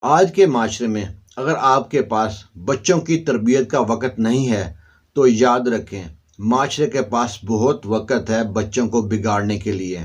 आज के माशरे में अगर आपके पास बच्चों की तरबियत का वक़्त नहीं है तो याद रखें, माशरे के पास बहुत वक़्त है बच्चों को बिगाड़ने के लिए।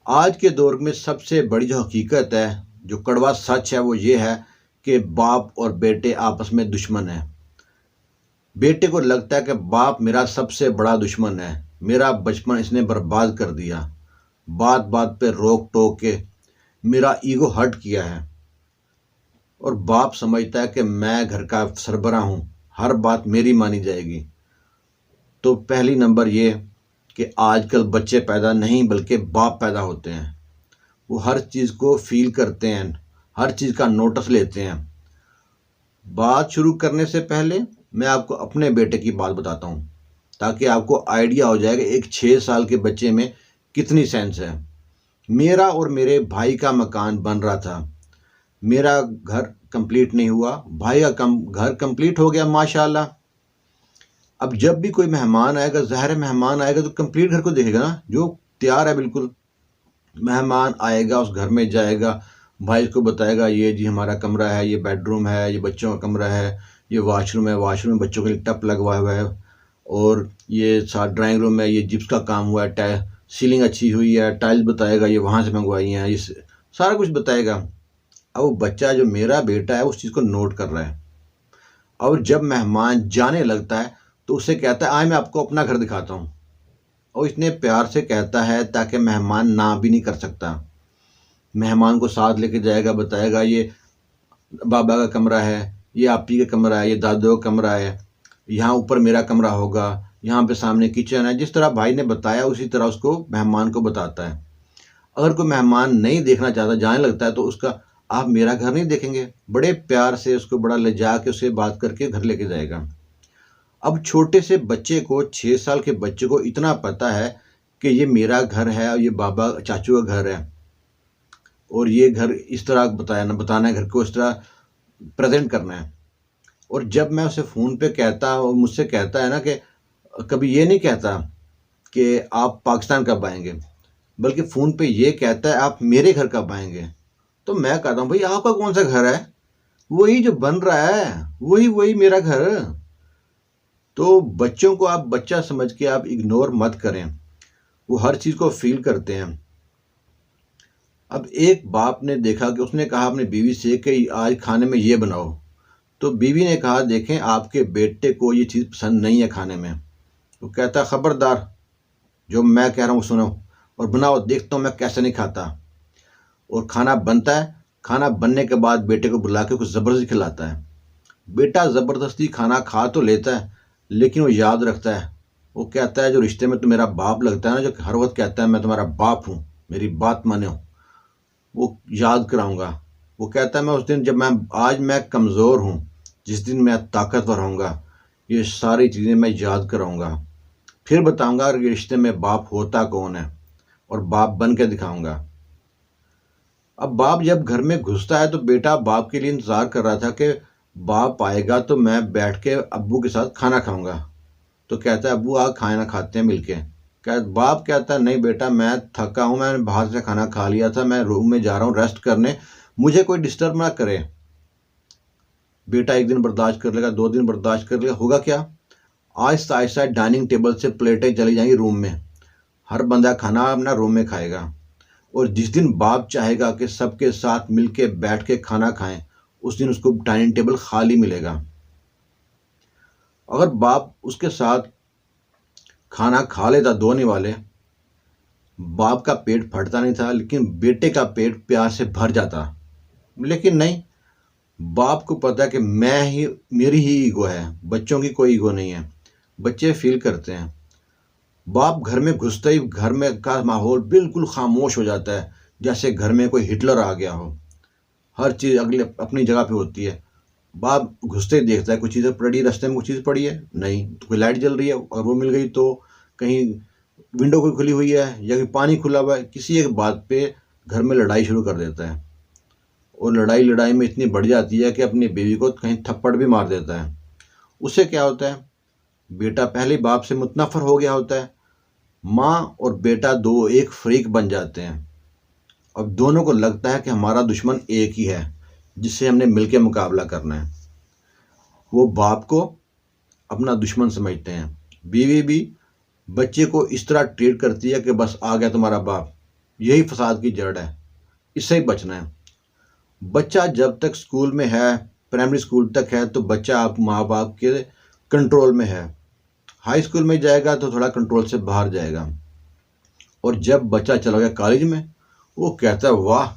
आज के दौर में सबसे बड़ी जो हकीकत है, जो कड़वा सच है, वो ये है कि बाप और बेटे आपस में दुश्मन हैं। बेटे को लगता है कि बाप मेरा सबसे बड़ा दुश्मन है, मेरा बचपन इसने बर्बाद कर दिया, बात बात पे रोक टोक के मेरा ईगो हर्ट किया है। और बाप समझता है कि मैं घर का सरबरा हूँ, हर बात मेरी मानी जाएगी। तो पहली नंबर ये कि आजकल बच्चे पैदा नहीं बल्कि बाप पैदा होते हैं। वो हर चीज़ को फील करते हैं, हर चीज़ का नोटिस लेते हैं। बात शुरू करने से पहले मैं आपको अपने बेटे की बात बताता हूँ, ताकि आपको आइडिया हो जाएगा एक 6 साल के बच्चे में कितनी सेंस है। मेरा और मेरे भाई का मकान बन रहा था। मेरा घर कंप्लीट नहीं हुआ, भाई का घर कंप्लीट हो गया माशाल्लाह। अब जब भी कोई मेहमान आएगा, ज़ाहिर मेहमान आएगा तो कंप्लीट घर को देखेगा ना, जो तैयार है बिल्कुल। मेहमान आएगा, उस घर में जाएगा, भाई को बताएगा ये जी हमारा कमरा है, ये बेडरूम है, ये बच्चों का कमरा है, ये वाशरूम है, वाशरूम में बच्चों के लिए टप लगवाया हुआ है, और ये साथ ड्राइंग रूम है, ये जिप्स का काम हुआ है, सीलिंग अच्छी हुई है, टाइल्स बताएगा ये वहाँ से मंगवाई हैं, ये सारा कुछ बताएगा। अब वो बच्चा, जो मेरा बेटा है, उस चीज़ को नोट कर रहा है। और जब मेहमान जाने लगता है तो उससे कहता है आए मैं आपको अपना घर दिखाता हूँ, और इतने प्यार से कहता है ताकि मेहमान ना भी नहीं कर सकता। मेहमान को साथ लेके जाएगा, बताएगा ये बाबा का कमरा है, ये आपी का कमरा है, ये दादू का कमरा है, यहाँ ऊपर मेरा कमरा होगा, यहाँ पे सामने किचन है। जिस तरह भाई ने बताया उसी तरह उसको मेहमान को बताता है। अगर कोई मेहमान नहीं देखना चाहता, जाने लगता है, तो उसका आप मेरा घर नहीं देखेंगे, बड़े प्यार से उसको बड़ा ले जा के उससे बात करके घर लेके जाएगा। अब छोटे से बच्चे को, 6 साल के बच्चे को इतना पता है कि ये मेरा घर है और ये बाबा चाचू का घर है, और ये घर इस तरह बताना है, घर को इस तरह प्रेजेंट करना है। और जब मैं उसे फ़ोन पे कहता और मुझसे कहता है ना कि कभी ये नहीं कहता कि आप पाकिस्तान कब आएंगे, बल्कि फ़ोन पे ये कहता है आप मेरे घर कब आएंगे, तो मैं कहता हूँ भाई आपका कौन सा घर है, वही जो बन रहा है, वही वही मेरा घर। तो बच्चों को आप बच्चा समझ के आप इग्नोर मत करें, वो हर चीज़ को फील करते हैं। अब एक बाप ने देखा कि उसने कहा अपनी बीवी से कि आज खाने में ये बनाओ, तो बीवी ने कहा देखें आपके बेटे को ये चीज़ पसंद नहीं है खाने में। वो कहता खबरदार, जो मैं कह रहा हूँ सुनो और बनाओ, देखता हूँ मैं कैसे नहीं खाता। और खाना बनता है, खाना बनने के बाद बेटे को बुला के कुछ ज़बरदस्ती खिलाता है। बेटा ज़बरदस्ती खाना खा तो लेता है, लेकिन वो याद रखता है। वो कहता है जो रिश्ते में तो मेरा बाप लगता है ना, जो हर वक्त कहता है मैं तुम्हारा बाप हूँ, मेरी बात मानो, वो याद कराऊंगा। वो कहता है मैं उस दिन जब आज मैं कमज़ोर हूँ, जिस दिन मैं ताकतवर होऊंगा, ये सारी चीज़ें मैं याद कराऊंगा, फिर बताऊंगा कि रिश्ते में बाप होता कौन है, और बाप बन के दिखाऊंगा। अब बाप जब घर में घुसता है तो बेटा बाप के लिए इंतज़ार कर रहा था कि बाप आएगा तो मैं बैठ के अब्बू के साथ खाना खाऊंगा। तो कहता है अब्बू आज खाना खाते हैं मिलके। बाप कहता है नहीं बेटा, मैं थका हूँ, मैंने बाहर से खाना खा लिया था, मैं रूम में जा रहा हूँ रेस्ट करने, मुझे कोई डिस्टर्ब ना करे। बेटा 1 दिन बर्दाश्त कर लेगा, 2 दिन बर्दाश्त कर लेगा, होगा क्या, आहिस्ता आहिस्ता डाइनिंग टेबल से प्लेटें चली जाएंगी रूम में, हर बंदा खाना अपना रूम में खाएगा। और जिस दिन बाप चाहेगा कि सबके साथ मिलके बैठ के खाना खाएं, उस दिन उसको डाइनिंग टेबल खाली मिलेगा। अगर बाप उसके साथ खाना खा लेता, दो निवाले, बाप का पेट फटता नहीं था, लेकिन बेटे का पेट प्यार से भर जाता। लेकिन नहीं, बाप को पता है कि मेरी ही ईगो है, बच्चों की कोई ईगो नहीं है। बच्चे फील करते हैं। बाप घर में घुसते ही घर में का माहौल बिल्कुल खामोश हो जाता है, जैसे घर में कोई हिटलर आ गया हो। हर चीज़ अगले अपनी जगह पे होती है। बाप घुसते ही देखता है कुछ चीज़ें पड़ी, रास्ते में कुछ चीज़ पड़ी है नहीं, तो कोई लाइट जल रही है और वो मिल गई, तो कहीं विंडो कोई खुली हुई है या कहीं पानी खुला हुआ है, किसी एक बात पे घर में लड़ाई शुरू कर देता है। और लड़ाई में इतनी बढ़ जाती है कि अपनी बीवी को कहीं थप्पड़ भी मार देता है। उससे क्या होता है, बेटा पहले बाप से मुतनफ़र हो गया होता है। माँ और बेटा दो एक फ्रीक बन जाते हैं। अब दोनों को लगता है कि हमारा दुश्मन एक ही है जिससे हमने मिलकर मुकाबला करना है। वो बाप को अपना दुश्मन समझते हैं। बीवी भी बच्चे को इस तरह ट्रीट करती है कि बस आ गया तुम्हारा बाप। यही फसाद की जड़ है, इससे ही बचना है। बच्चा जब तक स्कूल में है, प्राइमरी स्कूल तक है, तो बच्चा आप माँ बाप के कंट्रोल में है। हाई स्कूल में जाएगा तो थोड़ा कंट्रोल से बाहर जाएगा। और जब बच्चा चला गया कॉलेज में, वो कहता है वाह,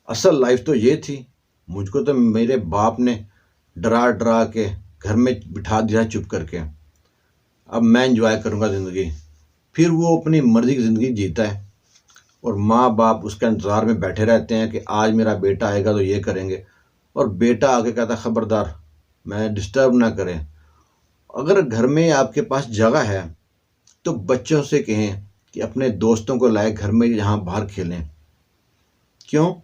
असल लाइफ तो ये थी। मुझको तो मेरे बाप ने डरा डरा के घर में बिठा दिया चुप करके। अब मैं एंजॉय करूँगा ज़िंदगी। फिर वो अपनी मर्ज़ी की ज़िंदगी जीता है और माँ बाप उसके इंतज़ार में बैठे रहते हैं कि आज मेरा बेटा आएगा तो ये करेंगे। और बेटा आके कहता है ख़बरदार, मैं डिस्टर्ब ना करें। अगर घर में आपके पास जगह है तो बच्चों से कहें कि अपने दोस्तों को लाए घर में, यहाँ बाहर खेलें। क्यों?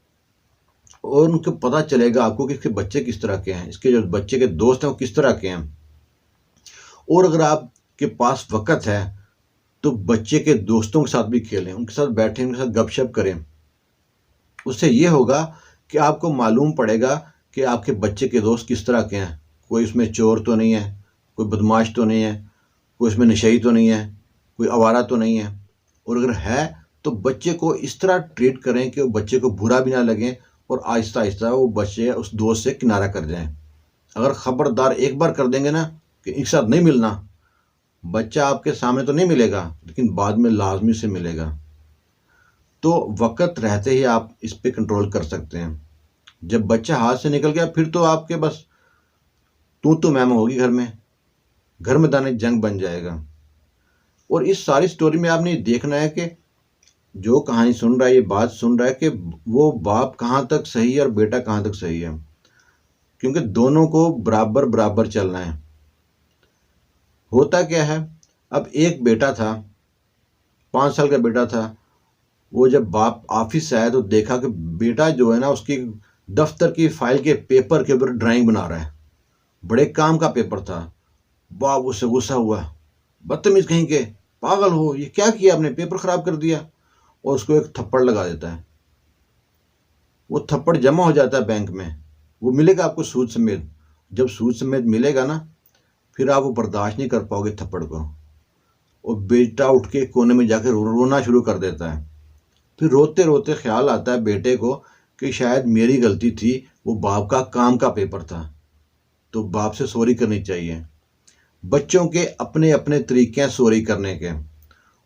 और उनको पता चलेगा आपको कि इसके बच्चे किस तरह के हैं, इसके जो बच्चे के दोस्त हैं वो किस तरह के हैं। और अगर आपके पास वक़्त है तो बच्चे के दोस्तों के साथ भी खेलें, उनके साथ बैठें, उनके साथ गपशप करें। उससे ये होगा कि आपको मालूम पड़ेगा कि आपके बच्चे के दोस्त किस तरह के हैं। कोई उसमें चोर तो नहीं है, कोई बदमाश तो नहीं है, कोई उसमें नशेई तो नहीं है, कोई आवारा तो नहीं है। और अगर है तो बच्चे को इस तरह ट्रीट करें कि वो बच्चे को बुरा भी ना लगे और आहिस्ता आहिस्ता वो बच्चे उस दोस्त से किनारा कर जाएं। अगर ख़बरदार एक बार कर देंगे ना कि एक साथ नहीं मिलना, बच्चा आपके सामने तो नहीं मिलेगा लेकिन बाद में लाजमी से मिलेगा। तो वक़्त रहते ही आप इस पे कंट्रोल कर सकते हैं। जब बच्चा हाथ से निकल गया फिर तो आपके बस तू मैम होगी घर में दाने जंग बन जाएगा। और इस सारी स्टोरी में आपने देखना है कि जो कहानी सुन रहा है, ये बात सुन रहा है कि वो बाप कहाँ तक सही है और बेटा कहाँ तक सही है, क्योंकि दोनों को बराबर बराबर चलना है। होता क्या है, अब एक बेटा था, 5 साल का बेटा था। वो जब बाप ऑफिस से आया तो देखा कि बेटा जो है ना उसकी दफ्तर की फाइल के पेपर के ऊपर ड्राइंग बना रहा है। बड़े काम का पेपर था। बाप उससे गुस्सा हुआ, बदतमीज कहीं के, पागल हो, ये क्या किया आपने, पेपर खराब कर दिया। और उसको एक थप्पड़ लगा देता है। वो थप्पड़ जमा हो जाता है बैंक में, वो मिलेगा आपको सूद समेत। जब सूद समेत मिलेगा ना, फिर आप वो बर्दाश्त नहीं कर पाओगे थप्पड़ को। और बेटा उठ के कोने में जाकर रोना शुरू कर देता है। फिर रोते रोते ख्याल आता है बेटे को कि शायद मेरी गलती थी, वो बाप का काम का पेपर था, तो बाप से सॉरी करनी चाहिए। बच्चों के अपने अपने तरीके हैं सॉरी करने के।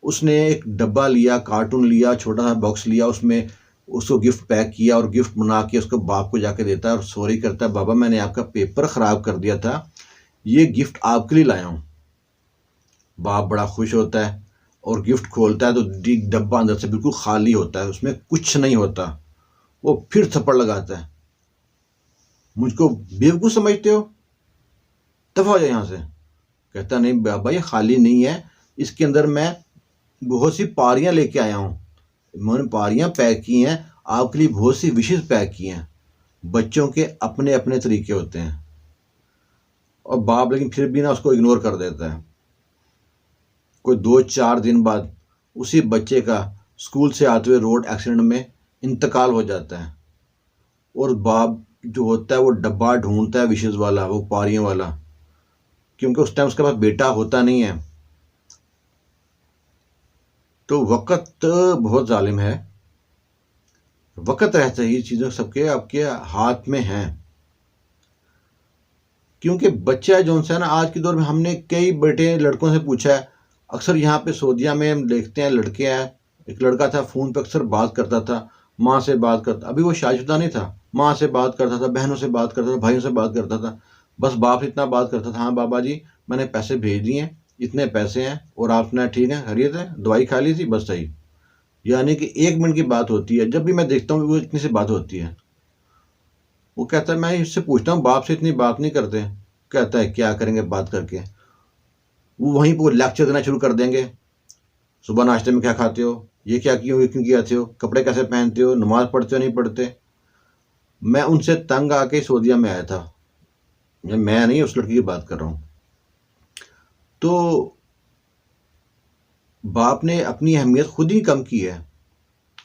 उसने एक डब्बा लिया, कार्टून लिया, छोटा सा बॉक्स लिया, उसमें उसको गिफ्ट पैक किया और गिफ्ट बना के उसको बाप को जाके देता है और सॉरी करता है, बाबा मैंने आपका पेपर ख़राब कर दिया था, ये गिफ्ट आपके लिए लाया हूँ। बाप बड़ा खुश होता है और गिफ्ट खोलता है तो डब्बा अंदर से बिल्कुल खाली होता है, उसमें कुछ नहीं होता। वो फिर थप्पड़ लगाता है, मुझको बेवकूफ़ समझते हो, दफ़ा हो जाए यहाँ से। कहता नहीं बाबा, ये खाली नहीं है, इसके अंदर मैं बहुत सी पारियां लेके आया हूँ। मैंने पारियां पैक की हैं आपके लिए, बहुत सी विशेष पैक की हैं। बच्चों के अपने अपने तरीके होते हैं। और बाप लेकिन फिर भी ना उसको इग्नोर कर देता है। कोई 2-4 दिन बाद उसी बच्चे का स्कूल से आते हुए रोड एक्सीडेंट में इंतकाल हो जाता है। और बाप जो होता है वो डब्बा ढूंढता है विशेष वाला, वो पारियों वाला, क्योंकि उस टाइम उसके पास बेटा होता नहीं है। तो वक़्त बहुत जालिम है। वक़्त रहते ही चीज़ें सबके आपके हाथ में हैं। क्योंकि बच्चा जो है ना, आज के दौर में हमने कई बेटे लड़कों से पूछा है, अक्सर यहाँ पे सऊदीया में हम देखते हैं लड़के हैं। एक लड़का था फ़ोन पे अक्सर बात करता था, माँ से बात करता, अभी वो शादीशुदा नहीं था, माँ से बात करता था, बहनों से बात करता था, भाइयों से बात करता था। बस बाप से इतना बात करता था, हाँ बाबा जी मैंने पैसे भेज दिए हैं, इतने पैसे हैं, और आप सुना ठीक है, खैरियत है, दवाई खा ली थी, बस सही। यानी कि 1 मिनट की बात होती है। जब भी मैं देखता हूँ वो इतनी सी बात होती है। वो कहता है, मैं इससे पूछता हूँ बाप से इतनी बात नहीं करते। कहता है क्या करेंगे बात करके। वो वहीं पर लेक्चर देना शुरू कर देंगे, सुबह नाश्ते में क्या खाते हो, ये क्या किए हो, ये क्यों किए हो, कपड़े कैसे पहनते हो, नमाज पढ़ते हो नहीं पढ़ते। मैं उनसे तंग आके सऊदीया में आया था, मैं नहीं, उस लड़की की बात कर रहा हूँ। तो बाप ने अपनी अहमियत खुद ही कम की है।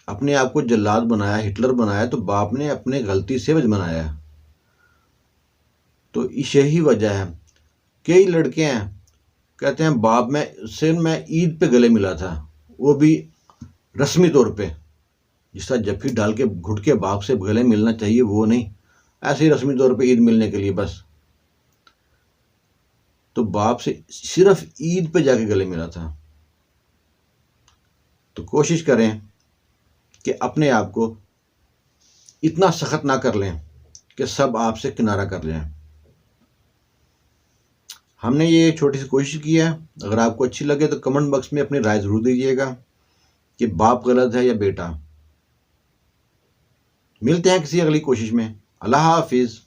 अपने आप को जल्लाद बनाया, हिटलर बनाया, तो बाप ने अपने गलती से बनाया। तो यही वजह है। कई लड़के हैं कहते हैं बाप में से मैं ईद पे गले मिला था, वो भी रस्मी तौर पे, जिस तरह जफ्फी डाल के घुट के बाप से गले मिलना चाहिए वो नहीं, ऐसे ही रस्मी तौर पे ईद मिलने के लिए बस। तो बाप से सिर्फ ईद पे जाके गले मिला था। तो कोशिश करें कि अपने आप को इतना सख्त ना कर लें कि सब आपसे किनारा कर लें। हमने ये छोटी सी कोशिश की है। अगर आपको अच्छी लगे तो कमेंट बॉक्स में अपनी राय ज़रूर दीजिएगा कि बाप गलत है या बेटा। मिलते हैं किसी अगली कोशिश में। अल्लाह हाफिज़।